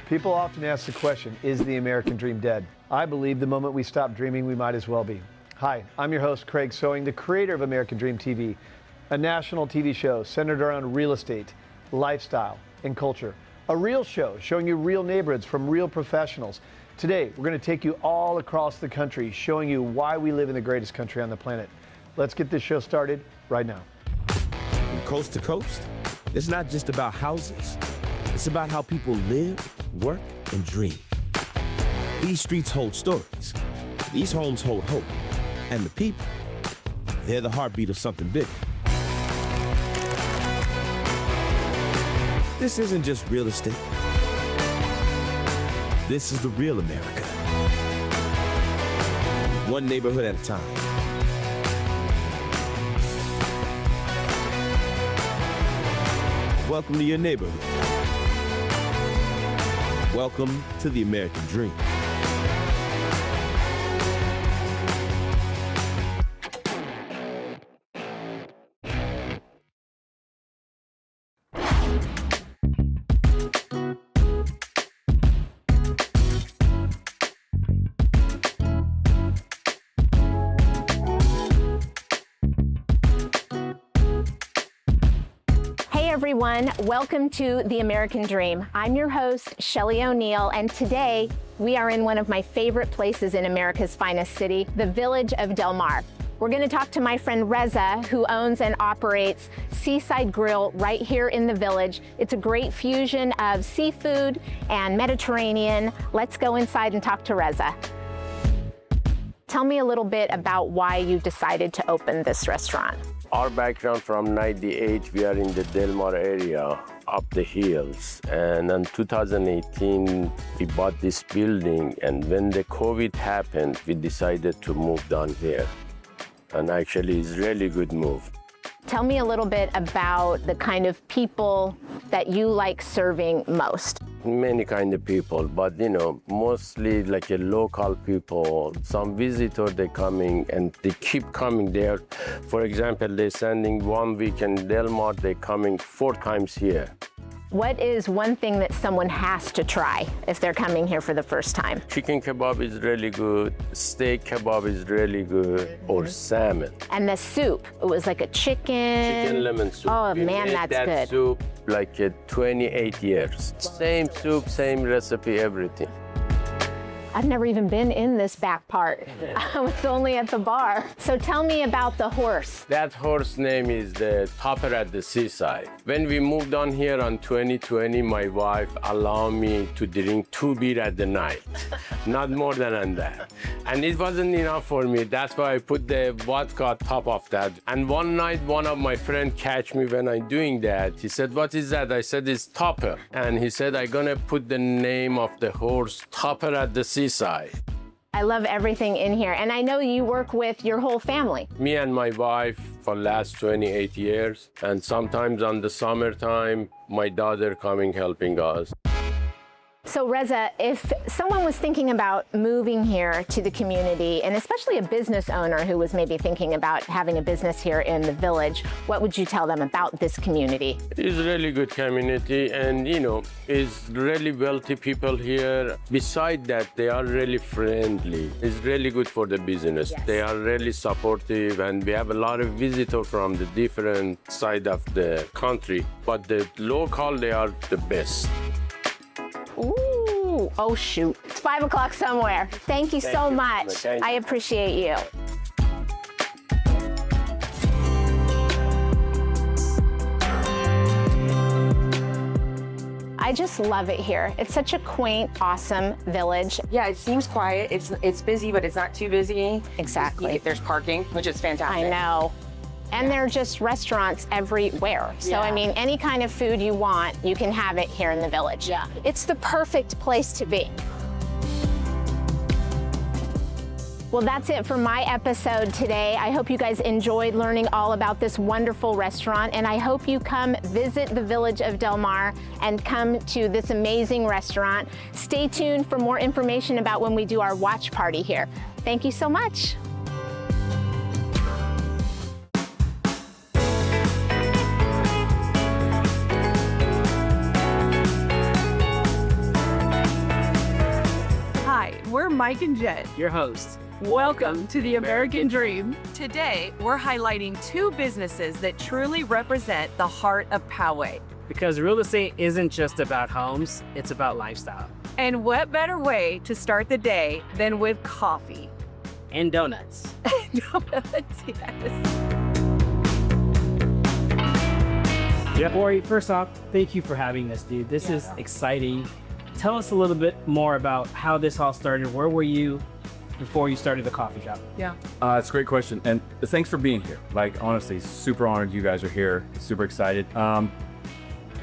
People often ask the question, is the American dream dead? I believe the moment we stop dreaming, we might as well be. Hi, I'm your host, Craig Sewing, the creator of American Dream TV, a national TV show centered around real estate, lifestyle, and culture. A real show showing you real neighborhoods from real professionals. Today, we're going to take you all across the country, showing you why we live in the greatest country on the planet. Let's get this show started right now. From coast to coast, it's not just about houses. It's about how people live, work, and dream. These streets hold stories. These homes hold hope. And the people, they're the heartbeat of something bigger. This isn't just real estate. This is the real America. One neighborhood at a time. Welcome to your neighborhood. Welcome to the American Dream. Everyone, welcome to The American Dream. I'm your host, Shelly O'Neill, and today we are in one of my favorite places in America's finest city, the village of Del Mar. We're going to talk to my friend Reza, who owns and operates Seaside Grill right here in the village. It's a great fusion of seafood and Mediterranean. Let's go inside and talk to Reza. Tell me a little bit about why you decided to open this restaurant. Our background from 98, we are in the Del Mar area, up the hills. And in 2018, we bought this building. And when the COVID happened, we decided to move down here. And actually, it's a really good move. Tell me a little bit about the kind of people that you like serving most. Many kind of people, but mostly like a local people. Some visitor, they coming and they keep coming there. For example, they're sending 1 week in Del Mar, they coming 4 times here. What is one thing that someone has to try if they're coming here for the first time? Chicken kebab is really good, steak kebab is really good, or salmon. And the soup, it was like a chicken lemon soup. Oh we man, made that's that good. Soup like 28 years. Same soup, same recipe, everything. I've never even been in this back part. I was only at the bar. So tell me about the horse. That horse name is the Topper at the Seaside. When we moved on here on 2020, my wife allowed me to drink 2 beers at the night. Not more than that. And it wasn't enough for me. That's why I put the vodka on top of that. And one night, one of my friends catch me when I'm doing that. He said, "What is that?" I said, "It's Topper." And he said, "I'm gonna put the name of the horse, Topper at the Seaside." I love everything in here. And I know you work with your whole family. Me and my wife for last 28 years. And sometimes on the summertime, my daughter coming helping us. So Reza, if someone was thinking about moving here to the community, and especially a business owner who was maybe thinking about having a business here in the village, what would you tell them about this community? It's a really good community, and it's really wealthy people here. Besides that, they are really friendly. It's really good for the business. Yes. They are really supportive, and we have a lot of visitors from the different side of the country. But the local, they are the best. Ooh, oh shoot. It's 5 o'clock somewhere. Thank you so much. I appreciate you. I just love it here. It's such a quaint, awesome village. Yeah, it seems quiet. It's busy, but it's not too busy. Exactly. There's parking, which is fantastic. I know. And there are just restaurants everywhere. So, I mean, any kind of food you want, you can have it here in the village. Yeah. It's the perfect place to be. Well, that's it for my episode today. I hope you guys enjoyed learning all about this wonderful restaurant, and I hope you come visit the village of Del Mar and come to this amazing restaurant. Stay tuned for more information about when we do our watch party here. Thank you so much. Mike and Jen, your hosts. Welcome to the American Dream. Today, we're highlighting two businesses that truly represent the heart of Poway. Because real estate isn't just about homes, it's about lifestyle. And what better way to start the day than with coffee? And donuts. Donuts, yes. Yeah. Corey, first off, thank you for having us, dude. This is exciting. Tell us a little bit more about how this all started. Where were you before you started the coffee shop? Yeah. It's a great question, and thanks for being here. Like, honestly, super honored you guys are here. Super excited.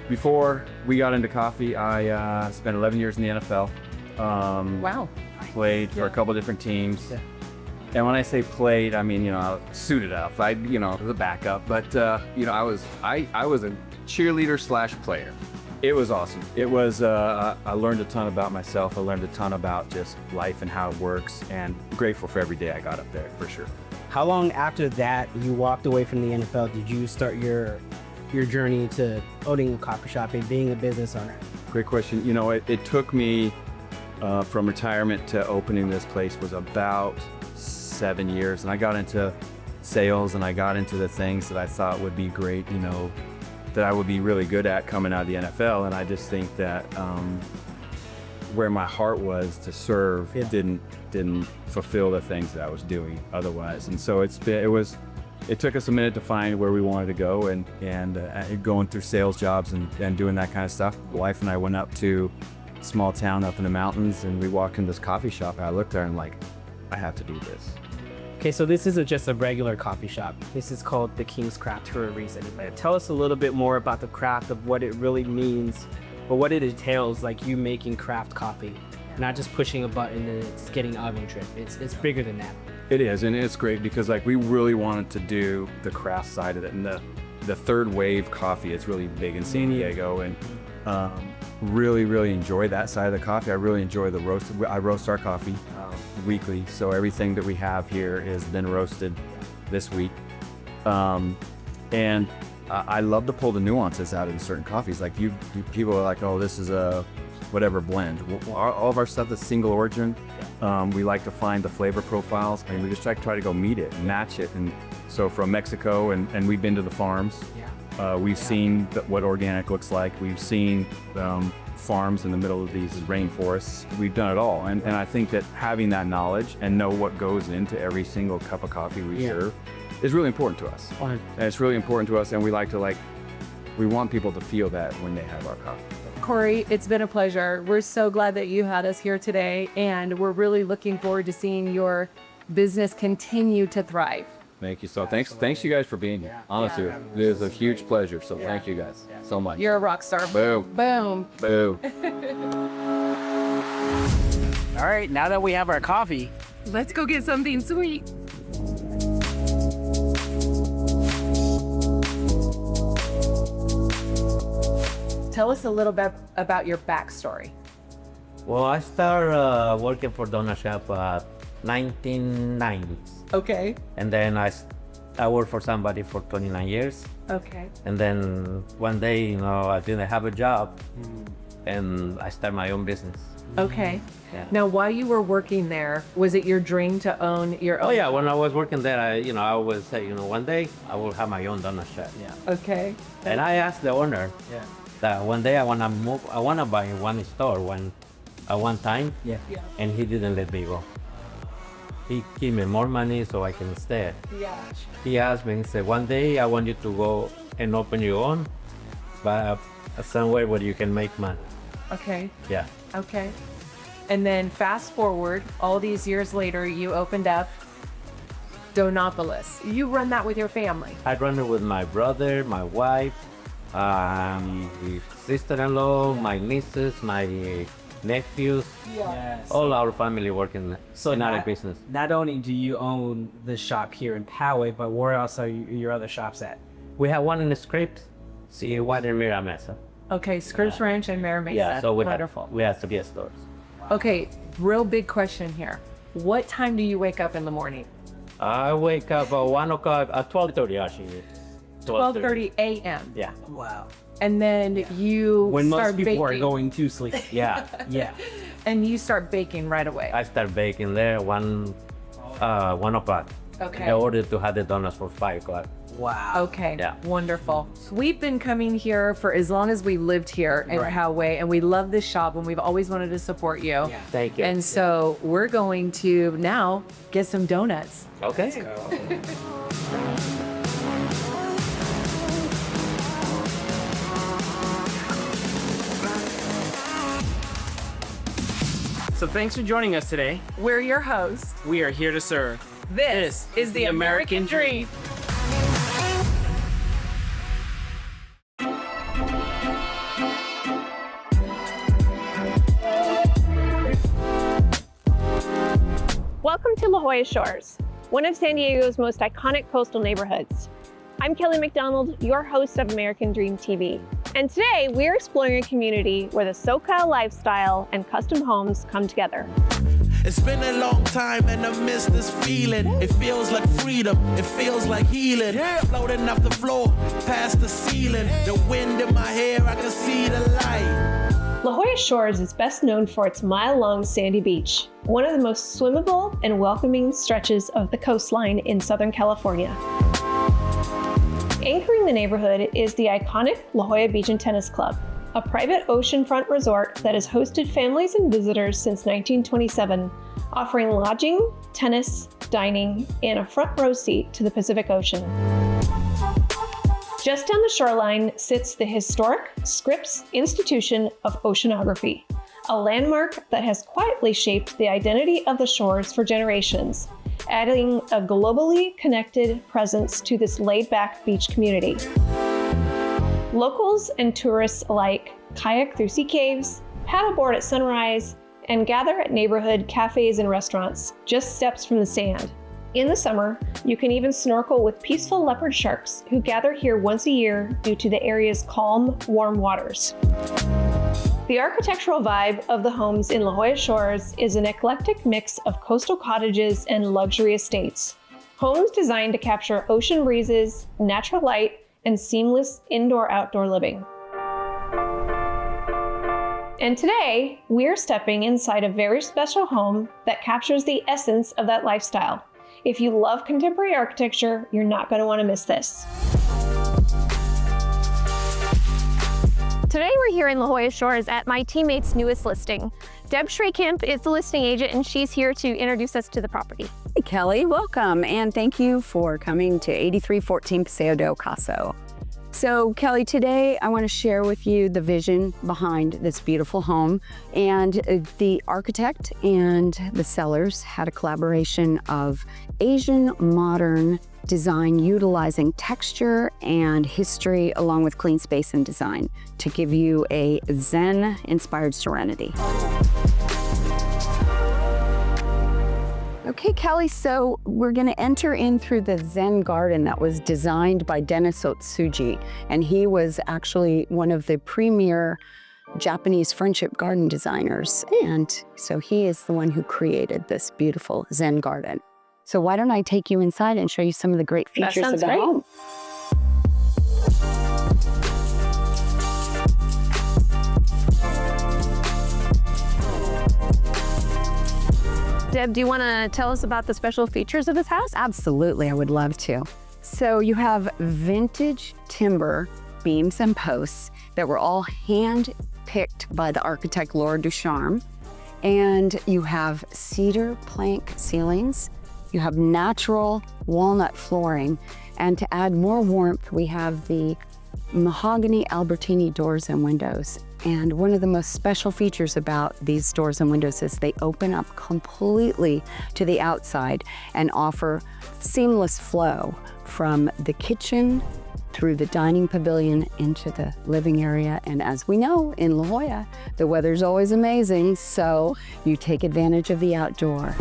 Before we got into coffee, I spent 11 years in the NFL. Wow. Played for a couple different teams. Yeah. And when I say played, I mean, I suited up. I, was a backup, but I was a cheerleader / player. It was awesome. It was, I learned a ton about myself. I learned a ton about just life and how it works, and grateful for every day I got up there, for sure. How long after that you walked away from the NFL did you start your journey to owning a coffee shop and being a business owner? Great question. It took me from retirement to opening this place was about 7 years, and I got into sales and I got into the things that I thought would be great, that I would be really good at coming out of the NFL. And I just think that where my heart was to serve didn't fulfill the things that I was doing otherwise. And so it took us a minute to find where we wanted to go, and going through sales jobs and doing that kind of stuff. My wife and I went up to a small town up in the mountains, and we walked in this coffee shop, and I looked there and I have to do this. Okay, so this isn't just a regular coffee shop. This is called the King's Craft for a reason. Tell us a little bit more about the craft, of what it really means, or what it entails, like you making craft coffee, not just pushing a button and it's getting oven drip. It's bigger than that. It is, and it's great because we really wanted to do the craft side of it, and the third wave coffee is really big in San Diego, and really enjoy that side of the coffee. I really enjoy the roast. I roast our coffee weekly, so everything that we have here has been roasted this week. And I love to pull the nuances out in certain coffees. Like people are like, oh, this is a whatever blend. All of our stuff is single origin. We like to find the flavor profiles, and we just try to go meet it and match it. And so from Mexico, and we've been to the farms. We've seen what organic looks like. We've seen farms in the middle of these rainforests. We've done it all. And I think that having that knowledge and know what goes into every single cup of coffee we serve is really important to us. And it's really important to us, and we want people to feel that when they have our coffee. Corey, it's been a pleasure. We're so glad that you had us here today, and we're really looking forward to seeing your business continue to thrive. Thank you. So thanks you guys for being here. Honestly, it is a huge pleasure. So thank you guys so much. You're a rock star. Boom. Boom. Boom. All right, now that we have our coffee, Let's go get something sweet. Tell us a little bit about your backstory. Well, I started working for Donut Shop 1990s. Okay. And then I worked for somebody for 29 years. Okay. And then one day, I didn't have a job, and I started my own business. Okay. Yeah. Now, while you were working there, was it your dream to own your own? Oh yeah, when I was working there, I always say, one day I will have my own donut shop. Yeah. Okay. And I asked the owner that one day I wanna buy one store at one time. Yeah. And he didn't let me go. He gave me more money so I can stay. Yeah. He asked me, he said, one day I want you to go and open your own, but somewhere where you can make money. Okay. Yeah. Okay. And then fast forward, all these years later, you opened up Donopolis. You run that with your family. I run it with my brother, my wife, sister-in-law, my nieces, my nephews, all our family working in our business. Not only do you own the shop here in Poway, but where else are your other shops at? We have one in the Script, see one in Mira Mesa. Okay, Scripps Ranch and Mira Mesa. Yeah, so we Wonderful. have 3 stores. Okay, real big question here. What time do you wake up in the morning? I wake up at 1 o'clock, at 12:30 actually. 12:30 a.m. Yeah. Wow. And then you When start most people are baking. going to sleep. Yeah. Yeah. And you start baking right away. I start baking there 1 o'clock. Okay. I ordered to have the donuts for 5 o'clock. Wow. Okay, Yeah. wonderful. We've been coming here for as long as we lived here in Poway, and we love this shop, and we've always wanted to support you. Yeah. Thank you. And so we're going to now get some donuts. Okay. So thanks for joining us today. We're your hosts. We are here to serve. This is the American Dream. Welcome to La Jolla Shores, one of San Diego's most iconic coastal neighborhoods. I'm Kelly McDonald, your host of American Dream TV. And today we're exploring a community where the SoCal lifestyle and custom homes come together. It's been a long time and I miss this feeling. It feels like freedom, it feels like healing. Floating off the floor, past the ceiling. The wind in my hair, I can see the light. La Jolla Shores is best known for its mile-long sandy beach, one of the most swimmable and welcoming stretches of the coastline in Southern California. Anchoring the neighborhood is the iconic La Jolla Beach and Tennis Club, a private oceanfront resort that has hosted families and visitors since 1927, offering lodging, tennis, dining, and a front row seat to the Pacific Ocean. Just down the shoreline sits the historic Scripps Institution of Oceanography, a landmark that has quietly shaped the identity of the shores for generations, adding a globally connected presence to this laid-back beach community. Locals and tourists alike kayak through sea caves, paddleboard at sunrise, and gather at neighborhood cafes and restaurants just steps from the sand. In the summer, you can even snorkel with peaceful leopard sharks who gather here once a year due to the area's calm, warm waters. The architectural vibe of the homes in La Jolla Shores is an eclectic mix of coastal cottages and luxury estates. Homes designed to capture ocean breezes, natural light, and seamless indoor-outdoor living. And today, we're stepping inside a very special home that captures the essence of that lifestyle. If you love contemporary architecture, you're not going to want to miss this. Today we're here in La Jolla Shores at my teammate's newest listing. Deb Schrekamp is the listing agent and she's here to introduce us to the property. Hey Kelly, welcome and thank you for coming to 8314 Paseo del Caso. So Kelly, today I want to share with you the vision behind this beautiful home, and the architect and the sellers had a collaboration of Asian modern design utilizing texture and history along with clean space and design to give you a Zen-inspired serenity. Okay, Kelly, so we're going to enter in through the Zen garden that was designed by Dennis Otsuji, and he was actually one of the premier Japanese friendship garden designers, and so he is the one who created this beautiful Zen garden. So why don't I take you inside and show you some of the great features of the home? Deb, do you want to tell us about the special features of this house? Absolutely, I would love to. So you have vintage timber beams and posts that were all hand-picked by the architect Laura Ducharme. And you have cedar plank ceilings. You have natural walnut flooring. And to add more warmth, we have the mahogany Albertini doors and windows. And one of the most special features about these doors and windows is they open up completely to the outside and offer seamless flow from the kitchen through the dining pavilion into the living area. And as we know, in La Jolla, the weather's always amazing, so you take advantage of the outdoor.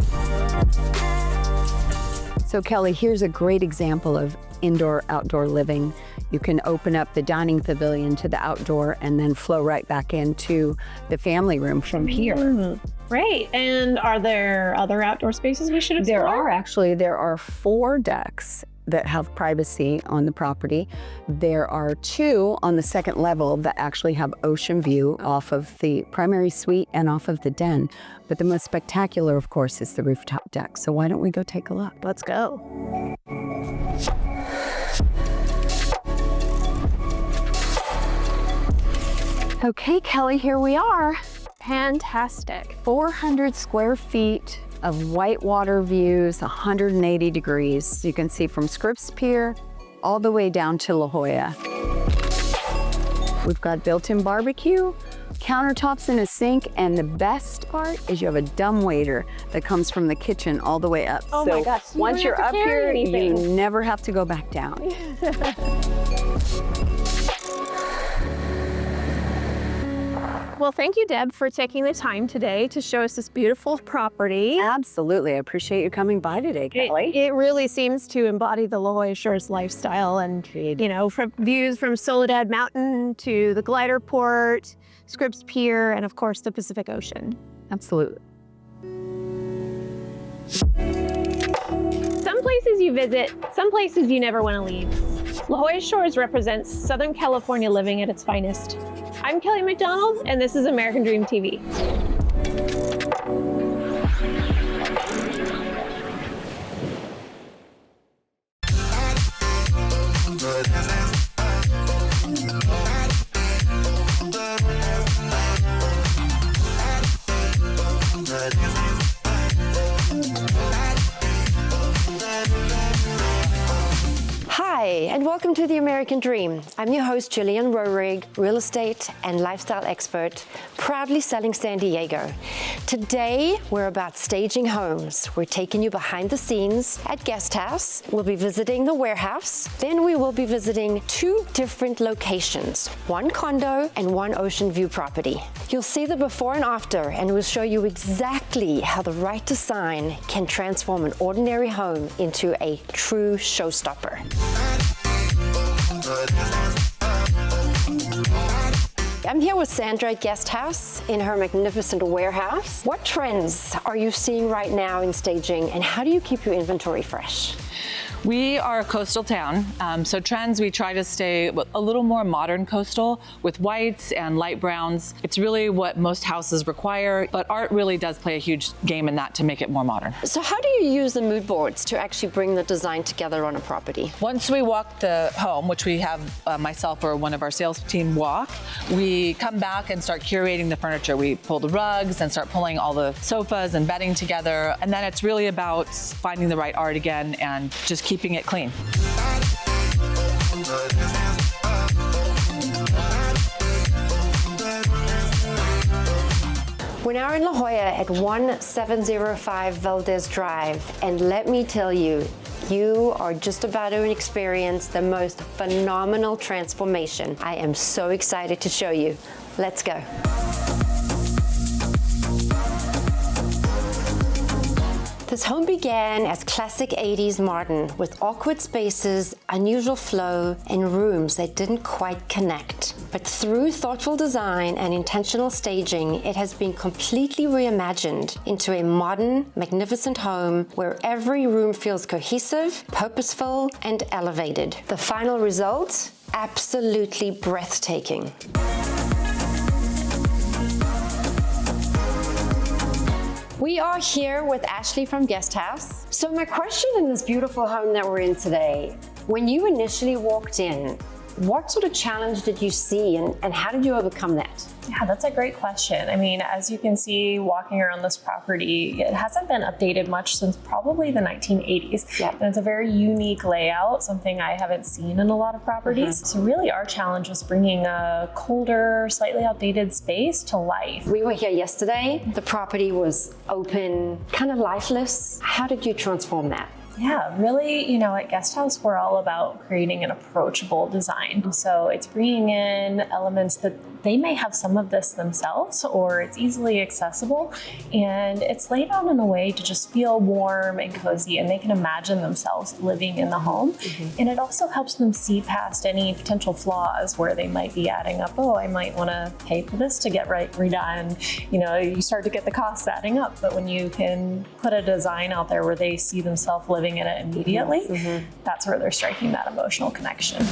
So Kelly, here's a great example of indoor-outdoor living. You can open up the dining pavilion to the outdoor and then flow right back into the family room from here. Great. And are there other outdoor spaces we should explore? There are 4 decks that have privacy on the property. There are 2 on the second level that actually have ocean view off of the primary suite and off of the den. But the most spectacular, of course, is the rooftop deck. So why don't we go take a look? Let's go. Okay, Kelly, here we are. Fantastic. 400 square feet of whitewater views, 180 degrees. You can see from Scripps Pier all the way down to La Jolla. We've got built-in barbecue, countertops and a sink, and the best part is you have a dumbwaiter that comes from the kitchen all the way up. Oh so my gosh, once you're up here, anything. you never have to go back down. Well, thank you, Deb, for taking the time today to show us this beautiful property. Absolutely. I appreciate you coming by today, Kelly. It really seems to embody the La Jolla Shores lifestyle, and you know, from views from Soledad Mountain to the glider port, Scripps Pier, and of course the Pacific Ocean. Absolutely. Some places you visit, some places you never want to leave. La Jolla Shores represents Southern California living at its finest. I'm Kelly McDonald, and this is American Dream TV. Hi, and welcome to the American Dream. I'm your host, Jillian Roerig, real estate and lifestyle expert, proudly selling San Diego. Today, we're about staging homes. We're taking you behind the scenes at Guest House. We'll be visiting the warehouse. Then we will be visiting 2 different locations, 1 condo and 1 ocean view property. You'll see the before and after, and we'll show you exactly how the right design can transform an ordinary home into a true showstopper. I'm here with Sandra at Guest House in her magnificent warehouse. What trends are you seeing right now in staging, and how do you keep your inventory fresh? We are a coastal town, so trends, we try to stay a little more modern coastal with whites and light browns. It's really what most houses require, but art really does play a huge game in that to make it more modern. So how do you use the mood boards to actually bring the design together on a property? Once we walk the home, which we have myself or one of our sales team walk, we come back and start curating the furniture. We pull the rugs and start pulling all the sofas and bedding together, and then it's really about finding the right art again and just keeping it clean. We're now in La Jolla at 1705 Valdez Drive, and let me tell you, you are just about to experience the most phenomenal transformation. I am so excited to show you. Let's go. This home began as classic 80s modern with awkward spaces, unusual flow, and rooms that didn't quite connect. But through thoughtful design and intentional staging, it has been completely reimagined into a modern, magnificent home where every room feels cohesive, purposeful, and elevated. The final result? Absolutely breathtaking. We are here with Ashley from Guest House. So my question in this beautiful home that we're in today, when you initially walked in, what sort of challenge did you see and how did you overcome that? Yeah, that's a great question. I mean, as you can see, walking around this property, it hasn't been updated much since probably the 1980s. Yeah. And it's a very unique layout, something I haven't seen in a lot of properties. So really our challenge was bringing a colder, slightly outdated space to life. We were here yesterday. The property was open, kind of lifeless. How did you transform that? Yeah, really, you know, at Guest House, we're all about creating an approachable design. So it's bringing in elements that they may have some of this themselves, or it's easily accessible, and it's laid out in a way to just feel warm and cozy, and they can imagine themselves living in the home. And it also helps them see past any potential flaws where they might be adding up, oh, I might want to pay for this to get redone. You know, you start to get the costs adding up, but when you can put a design out there where they see themselves living living in it immediately, that's where they're striking that emotional connection.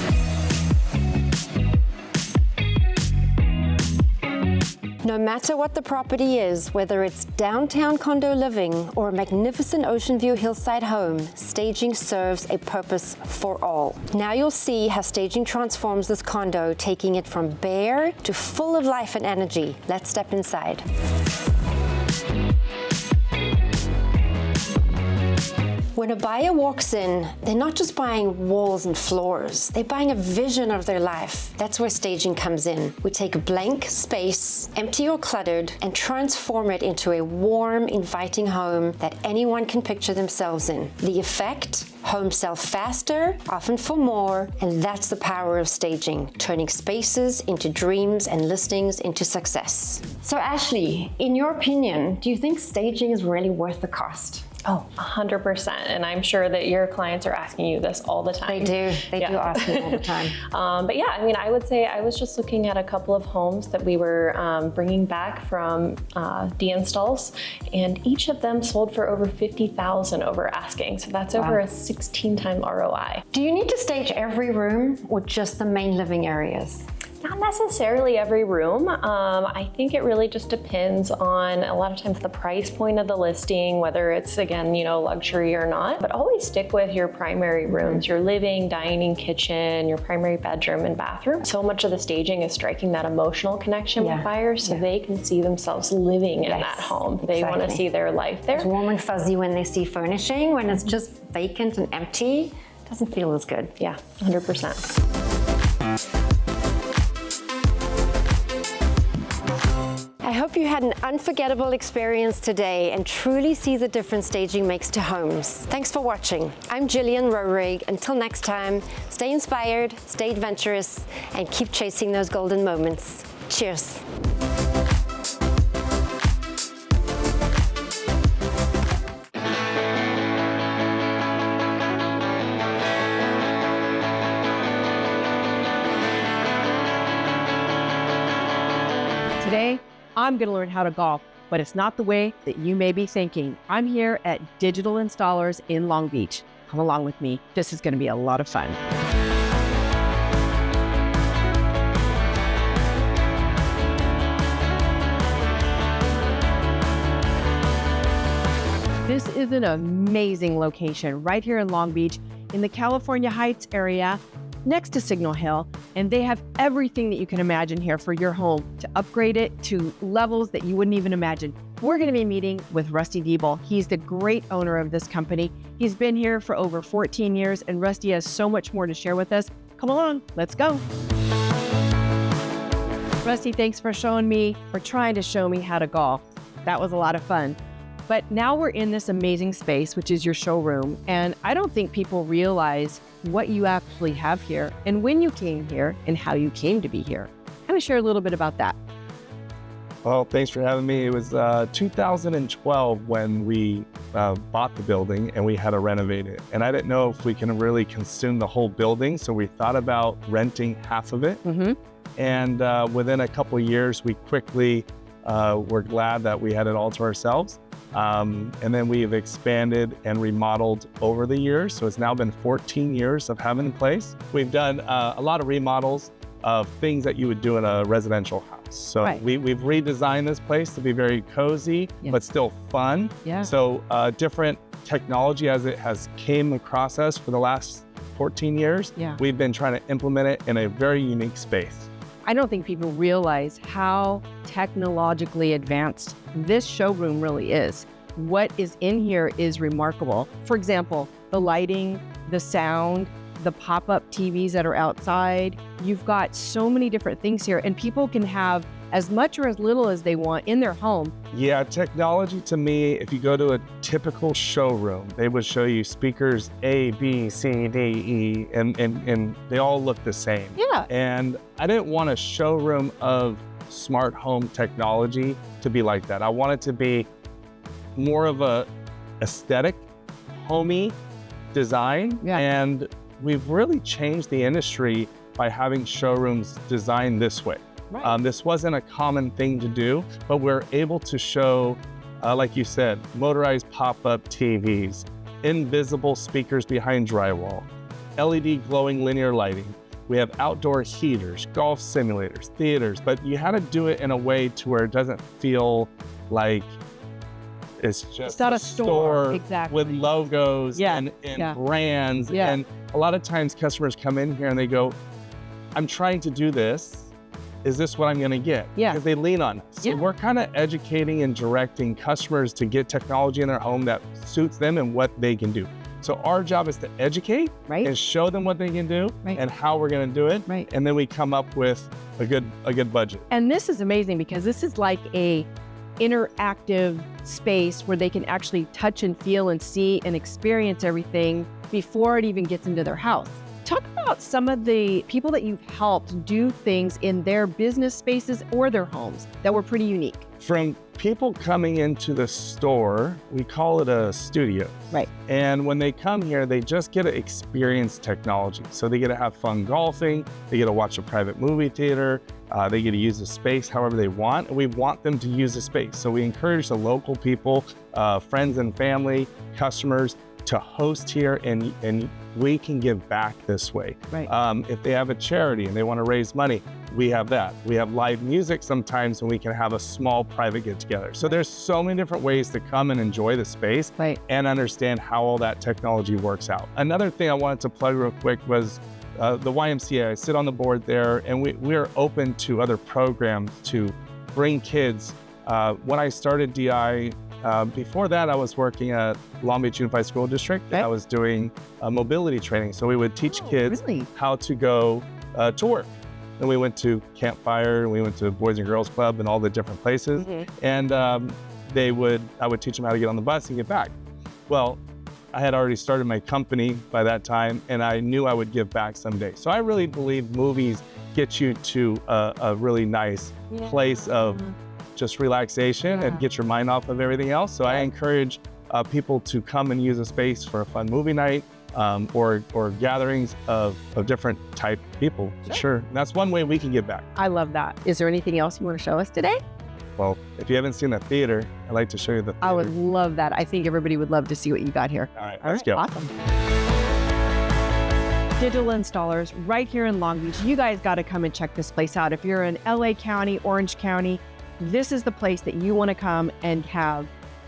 No matter what the property is, whether it's downtown condo living or a magnificent ocean view hillside home, staging serves a purpose for all. Now you'll see how staging transforms this condo, taking it from bare to full of life and energy. Let's step inside. When a buyer walks in, they're not just buying walls and floors, they're buying a vision of their life. That's where staging comes in. We take a blank space, empty or cluttered, and transform it into a warm, inviting home that anyone can picture themselves in. The effect? Homes sell faster, often for more, and that's the power of staging, turning spaces into dreams and listings into success. So Ashley, in your opinion, do you think staging is really worth the cost? Oh, 100%. And I'm sure that your clients are asking you this all the time. They do. They do ask me all the time. But yeah, I mean, I would say I was just looking at a couple of homes that we were bringing back from de-installs, and each of them sold for over $50,000 over asking. So that's over a 16-time ROI. Do you need to stage every room or just the main living areas? Not necessarily every room. I think it really just depends on a lot of times the price point of the listing, whether it's, again, you know, luxury or not, but always stick with your primary rooms, your living, dining, kitchen, your primary bedroom and bathroom. So much of the staging is striking that emotional connection with buyers so they can see themselves living in that home. They want to see their life there. It's warm and fuzzy when they see furnishing. When it's just vacant and empty, it doesn't feel as good. Yeah, 100%. I hope you had an unforgettable experience today and truly see the difference staging makes to homes. Thanks for watching. I'm Jillian Roerig. Until next time, stay inspired, stay adventurous, and keep chasing those golden moments. Cheers. Today, I'm going to learn how to golf, but it's not the way that you may be thinking. I'm here at Digital Installers in Long Beach. Come along with me. This is going to be a lot of fun. This is an amazing location right here in Long Beach in the California Heights area, next to Signal Hill, and they have everything that you can imagine here for your home to upgrade it to levels that you wouldn't even imagine. We're going to be meeting with Rusty Diebel. He's the great owner of this company. He's been here for over 14 years, and Rusty has so much more to share with us. Come along, let's go. Rusty, thanks for trying to show me how to golf. That was a lot of fun. But now we're in this amazing space, which is your showroom, and I don't think people realize what you actually have here and when you came here and how you came to be here. Kind of share a little bit about that. Well, thanks for having me. It was 2012 when we bought the building and we had to renovate it. And I didn't know if we can really consume the whole building, so we thought about renting half of it. And within a couple of years, we quickly were glad that we had it all to ourselves. And then we've expanded and remodeled over the years. So it's now been 14 years of having it in place. We've done a lot of remodels of things that you would do in a residential house. So we've redesigned this place to be very cozy, but still fun. So different technology as it has came across us for the last 14 years, we've been trying to implement it in a very unique space. I don't think people realize how technologically advanced this showroom really is. What is in here is remarkable. For example, the lighting, the sound, the pop-up TVs that are outside. You've got so many different things here, and people can have as much or as little as they want in their home. Yeah, technology to me, if you go to a typical showroom, they would show you speakers A, B, C, D, E, and they all look the same. And I didn't want a showroom of smart home technology to be like that. I want it to be more of a aesthetic, homey design. And we've really changed the industry by having showrooms designed this way. This wasn't a common thing to do, but we're able to show, like you said, motorized pop-up TVs, invisible speakers behind drywall, LED glowing linear lighting. We have outdoor heaters, golf simulators, theaters, but you had to do it in a way to where it doesn't feel like it's just not a store. Exactly. with logos and brands. Yeah. And a lot of times customers come in here and they go, I'm trying to do this. Is this what I'm going to get? Yeah. Because they lean on us. So we're kind of educating and directing customers to get technology in their home that suits them and what they can do. So our job is to educate and show them what they can do and how we're going to do it. And then we come up with a good budget. And this is amazing because this is like a interactive space where they can actually touch and feel and see and experience everything before it even gets into their house. Talk about some of the people that you've helped do things in their business spaces or their homes that were pretty unique. From people coming into the store, we call it a studio. Right. And when they come here, they just get to experience technology. So they get to have fun golfing, they get to watch a private movie theater, they get to use the space however they want, and we want them to use the space. So we encourage the local people, friends and family, customers, to host here, and we can give back this way. Right. If they have a charity and they want to raise money, we have that. We have live music sometimes, and we can have a small private get-together. So there's so many different ways to come and enjoy the space and understand how all that technology works out. Another thing I wanted to plug real quick was the YMCA. I sit on the board there, and we are open to other programs to bring kids. When I started DI, before that, I was working at Long Beach Unified School District. And I was doing mobility training. So we would teach kids how to go to work. And we went to Campfire, and we went to Boys and Girls Club and all the different places. And I would teach them how to get on the bus and get back. Well, I had already started my company by that time, and I knew I would give back someday. So I really believe movies get you to a really nice place of just relaxation and get your mind off of everything else. So I encourage people to come and use a space for a fun movie night or gatherings of different type people. Sure. And that's one way we can give back. I love that. Is there anything else you want to show us today? Well, if you haven't seen the theater, I'd like to show you the theater. I would love that. I think everybody would love to see what you got here. All right, let's go. Awesome. Digital installers right here in Long Beach. You guys got to come and check this place out. If you're in LA County, Orange County, this is the place that you want to come and have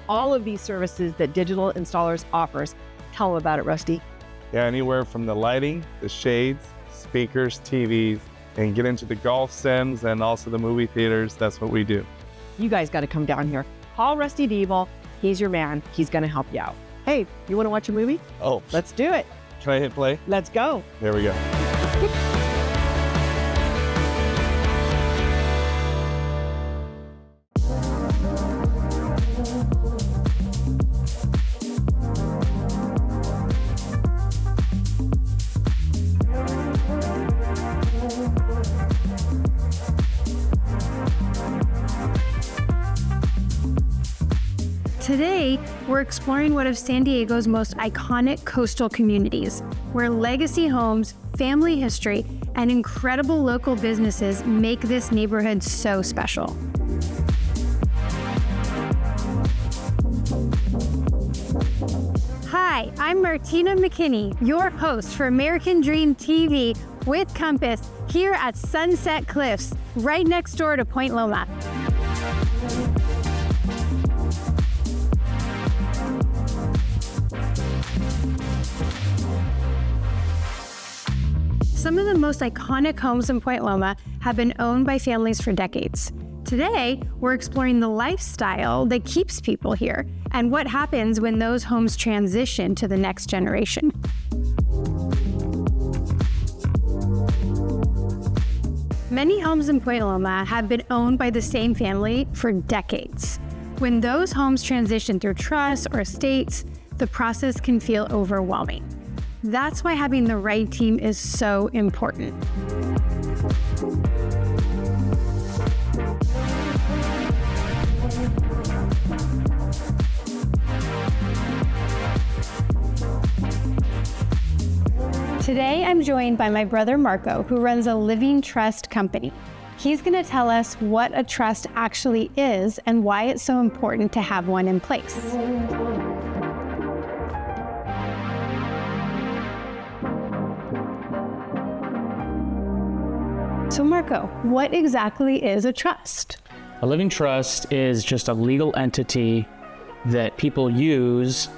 all of these services that Digital Installers offers. Tell them about it, Rusty. Yeah, anywhere from the lighting, the shades, speakers, TVs, and get into the golf sims and also the movie theaters. That's what we do. You guys got to come down here. Call Rusty Deeble. He's your man. He's going to help you out. Hey, you want to watch a movie? Oh. Let's do it. Can I hit play? Let's go. There we go. Today, we're exploring one of San Diego's most iconic coastal communities, where legacy homes, family history, and incredible local businesses make this neighborhood so special. Hi, I'm Martina McKinney, your host for American Dream TV with Compass here at Sunset Cliffs, right next door to Point Loma. Some of the most iconic homes in Point Loma have been owned by families for decades. Today, we're exploring the lifestyle that keeps people here and what happens when those homes transition to the next generation. Many homes in Point Loma have been owned by the same family for decades. When those homes transition through trusts or estates, the process can feel overwhelming. That's why having the right team is so important. Today, I'm joined by my brother Marco, who runs a living trust company. He's going to tell us what a trust actually is and why it's so important to have one in place. So Marco, what exactly is a trust? A living trust is just a legal entity that people use,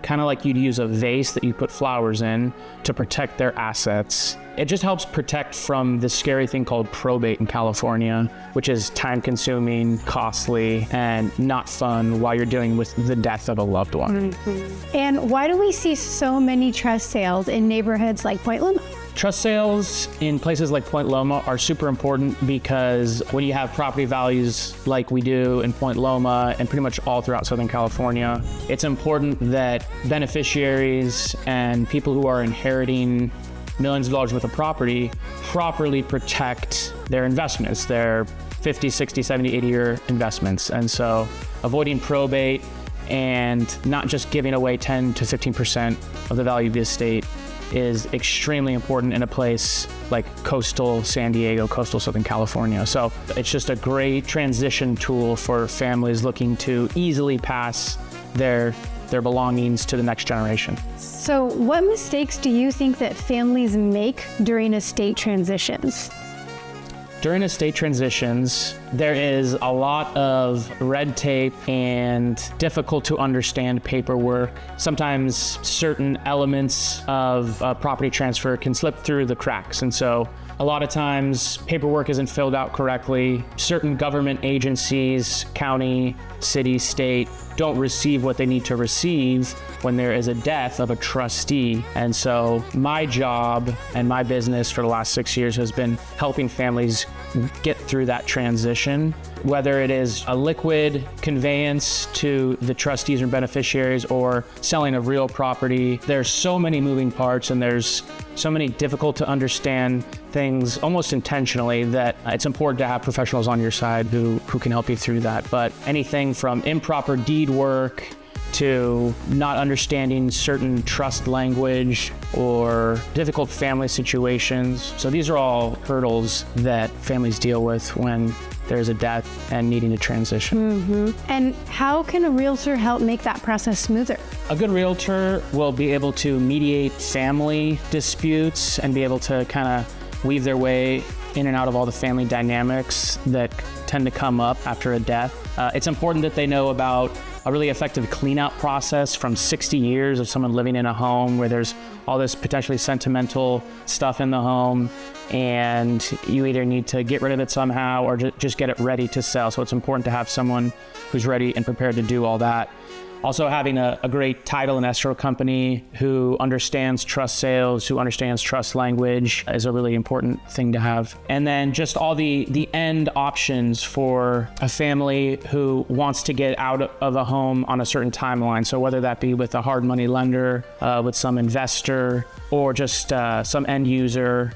kind of like you'd use a vase that you put flowers in, to protect their assets. It just helps protect from this scary thing called probate in California, which is time-consuming, costly, and not fun while you're dealing with the death of a loved one. Mm-hmm. And why do we see so many trust sales in neighborhoods like Point Loma? Trust sales in places like Point Loma are super important because when you have property values like we do in Point Loma and pretty much all throughout Southern California, it's important that beneficiaries and people who are inheriting millions of dollars worth of property properly protect their investments, their 50, 60, 70, 80-year investments. And so avoiding probate and not just giving away 10 to 15% of the value of the estate is extremely important in a place like coastal San Diego, coastal Southern California. So it's just a great transition tool for families looking to easily pass their belongings to the next generation. So what mistakes do you think that families make during estate transitions? During estate transitions, there is a lot of red tape and difficult to understand paperwork. Sometimes certain elements of property transfer can slip through the cracks. And so a lot of times paperwork isn't filled out correctly. Certain government agencies, county, city, state, don't receive what they need to receive when there is a death of a trustee. And so my job and my business for the last 6 years has been helping families get through that transition, whether it is a liquid conveyance to the trustees or beneficiaries or selling a real property. There's so many moving parts and there's so many difficult to understand things almost intentionally that it's important to have professionals on your side who can help you through that. But anything from improper deed work to not understanding certain trust language or difficult family situations. So these are all hurdles that families deal with when there's a death and needing to transition. Mm-hmm. And how can a realtor help make that process smoother? A good realtor will be able to mediate family disputes and be able to kind of weave their way in and out of all the family dynamics that tend to come up after a death. It's important that they know about a really effective cleanout process from 60 years of someone living in a home where there's all this potentially sentimental stuff in the home and you either need to get rid of it somehow or just get it ready to sell. So it's important to have someone who's ready and prepared to do all that. Also having a great title and escrow company who understands trust sales, who understands trust language is a really important thing to have. And then just all the end options for a family who wants to get out of a home on a certain timeline. So whether that be with a hard money lender, with some investor, or just some end user,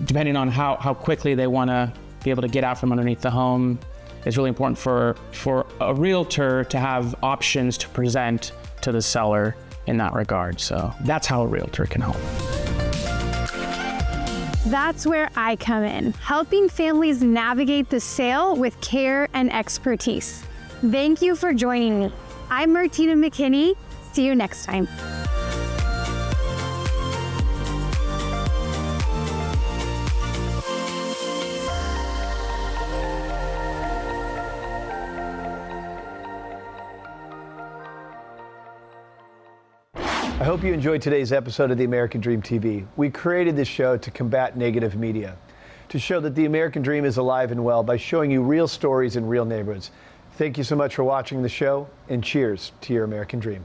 depending on how quickly they want to be able to get out from underneath the home. It's really important for a realtor to have options to present to the seller in that regard. So that's how a realtor can help. That's where I come in, helping families navigate the sale with care and expertise. Thank you for joining me. I'm Martina McKinney. See you next time. I hope you enjoyed today's episode of the American Dream TV. We created this show to combat negative media, to show that the American Dream is alive and well by showing you real stories in real neighborhoods. Thank you so much for watching the show, and cheers to your American Dream.